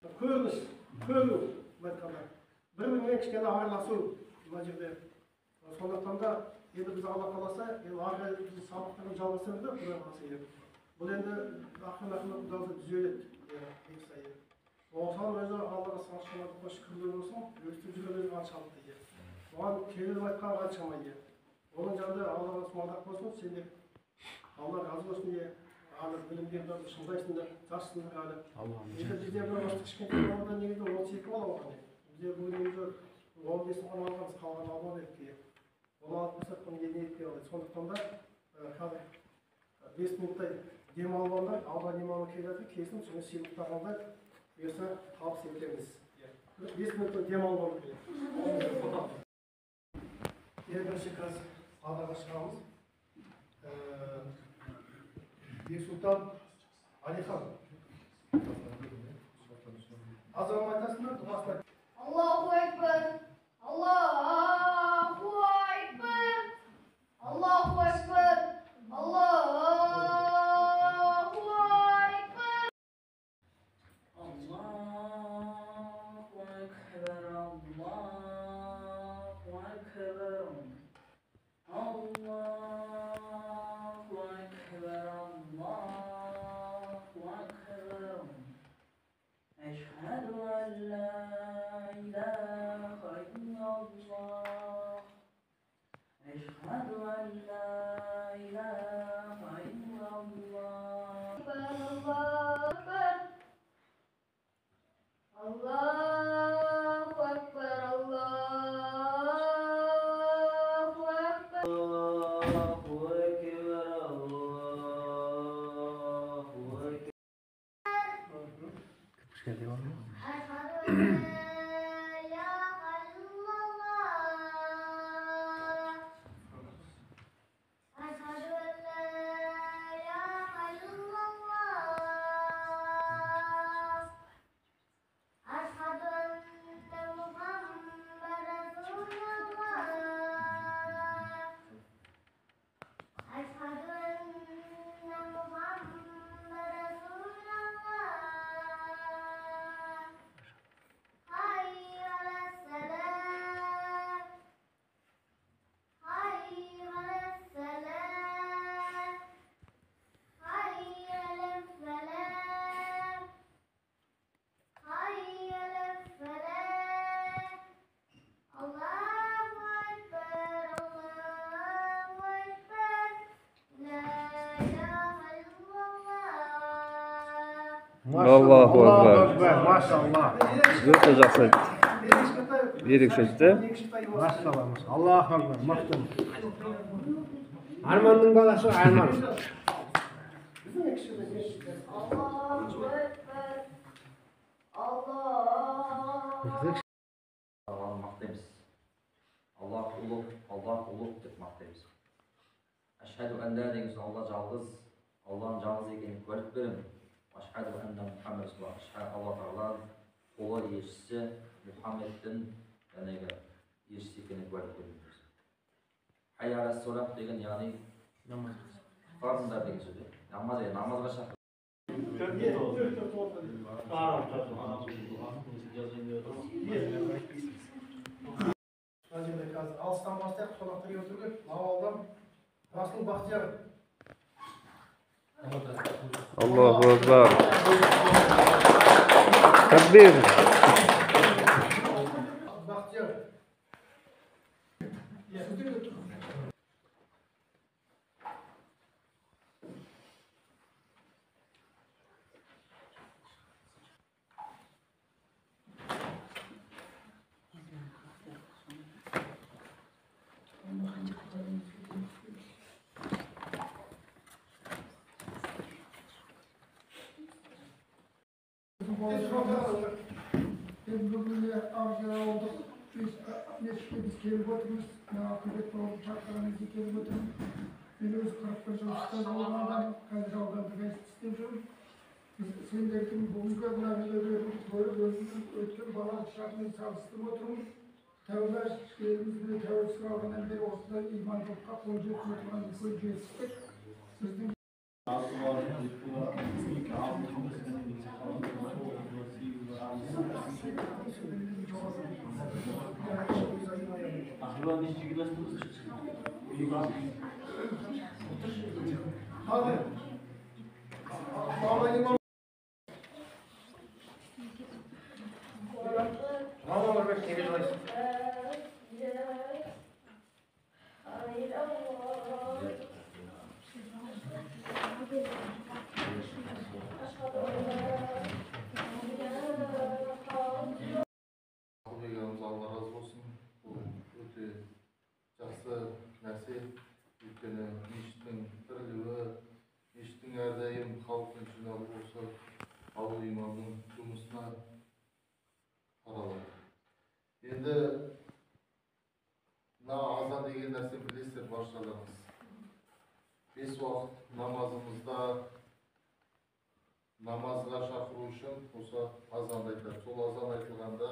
Көрініс, көру, бір-бірімен кішкене араласу мына жерде. Сондықтан да енді біз Алла қаласа, енді ары қарай біз сабақтарын жалғастырамыз да, Құдай қаласа. Бұл енді ақырын-ақырын Құдайды түзеледі. Осыған өзі Аллаға сағынышына шүкірлер болсын, өстіп жүргендер қаншалықты. Оған келіп айтқан қаншама. Оның жанында Аллаға мадақ болсын, сендер Алла разы болсын. Аны білімдерді шыңдайсыңдар, жассыңдар әлі. Енді бізде бір басты кішкентай балада негізі 12 бала болған. Бізде бүгін өзі 15 ғана алғанбыз, қалған алмады еді. Оны алып қойсақ, бұны еліне етпей алады. Сондықтан да қазір 5 минуттай дем алғанда, алға дем алып келе жатыр, келсін, соны сыйлықтағанда бұйырса табыс етеміз. 5 минуттай дем алғанда. Бірінші қазір алға шығамыз. Бексұлтан Алихан. Азан айтасыңдар, дұғасын айт. Аллаху акбар. Аллаху акбар. Аллаху акбар. Аллаху акбар. Аллаху акбар. Аллаху акбар. أشهد أن لا إله إلا الله أشهد أن لا إله إلا الله الله أكبر الله أكبر Allahu Akbar. Maşallah. Өте жақсы айтты. Ерекше айтты. Maşallah. Allahu Akbar. Maqtum. Armanның баласы Arman. Allahu Ekber. Allah. Allah'ın maqtaymiz. Allah ulug' deb maqtaymiz. Ashhadu an la ilaha illallah, Allah жалғыз, Allah'ın жалғыз екенін көріп беремін. Ashhadu anna Muhammad rasulullah. Allah Taala ұлы елшісі Мұхаммедтің елшісі екенін көріп береміз. Hayya ala solat деген яғни намаз. Фарздар деген сөз. Намазға шақыру. Алыстан бастайық, қонақтар өтірген, Лауалдан Расул Бақтияр. Allahu Akbar. Takbir. Бақтияр. Bugün avcılar olduk. Biz kelip oturmuş. Akıbet болып шақырғаныңызды келіп отырмын. Мен өз 41 жыл ұстаз болған адам, қазір ауданда газет істеп жүрмін. Сендердің бүгінгі мына үйлерді көріп өткен балалық шағымен салыстырып отырмын. Тәуба елімізде тәуелсіздік алғаннан бері осындай имандылыққа қол жетіп отырған үлкен жетістік. Сіздің Hadi. Baba imam. Tamam Ömer Bey, temiz olsun. Peygamberimiz Allah razı olsun. Bu öte жақсы нәрсе. Өйткені мешіттің тірілуі, мешіттің әрдайым халықтың жиналуы осы ауыл имамның жұмысына қаралады. Енді мына азан деген нәрсе білесіздер баршаларыңыз. 5 уақыт намазымызда намазға шақыру үшін осы азанды айтады. Сол азан айтылғанда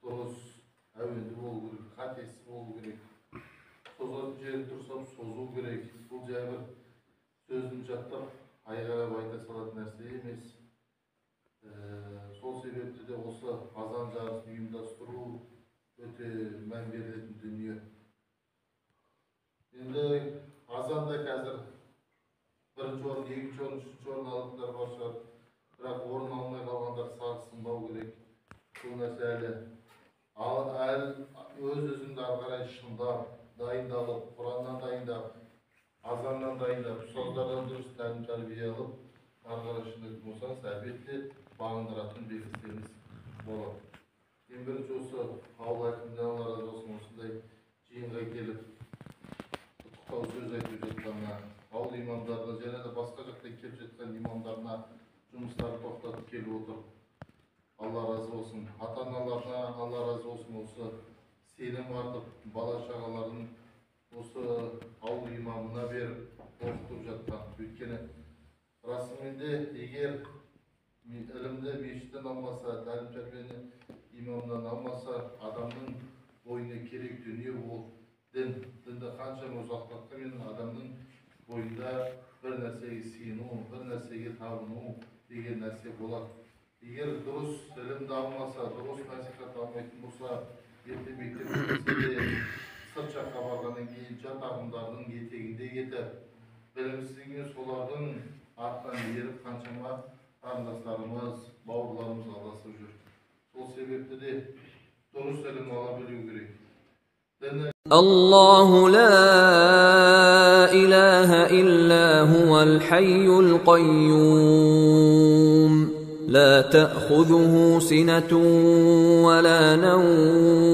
дұрыс әуенді болу керек, қатесіз болу керек. Созатын жерін тұрсам созу керек. Бұл жай бір сөзін жаттап айғайлап айта салатын нәрсе емес. Сол себепті де осы азан жарысын ұйымдастыру өте мән берілетін дүние. Енді азанда қазір бірінші орын, екінші орын, үшінші орын алатындар бар шығар. Бірақ орын алмай қалғандар сағынбау керек. Бұл нәрсе әлі өз-өзіңді ары қарай шыңдап, дайындалып, Құраннан дайындап, азаннан дайындап, ұстаздардан дұрыс тәлім тәрбие алып, ары қарай шыңдайтын болсаңыз, әлбетте бағындыратын белгістеріңіз болады. Ең бірінші осы ауыл әкімдеріне Алла разы болсын осындай жиынға келіп, құттықтау сөз айтып жатқанына, ауыл имамдарына, және де басқа жақтан келіп жатқан имамдарына жұмыстары тоқтатып келіп отыр. Allah razı olsun. Ата-аналарына Allah razı olsun. Осы сенім артып, бала-шағаларын осы ауыл имамына беріп, оқытып жатқан. Өйткені расымен де егер ілімді мешіттен алмаса, тәлім-тәрбиені имамнан алмаса, адамның бойына керек дүние ол дін. Дінді қаншама ұзақтатқанмен адамның бойында бір нәрсеге сену, бір нәрсеге табыну деген нәрсе болады. Егер дұрыс ілімді алмаса, дұрыс насихат алмайтын болса, ерте мектепте сырт жаққа барғаннан кейін жат ағымдардың етегінде кетіп, білімсіздігінен солардың артынан еріп қаншама қарындастарымыз, бауырларымыз адасып жүр. Сол себепті де дұрыс ілім ала білу керек. الله لا إله إلا هو الحي القيوم لا تأخذه سنة ولا نوم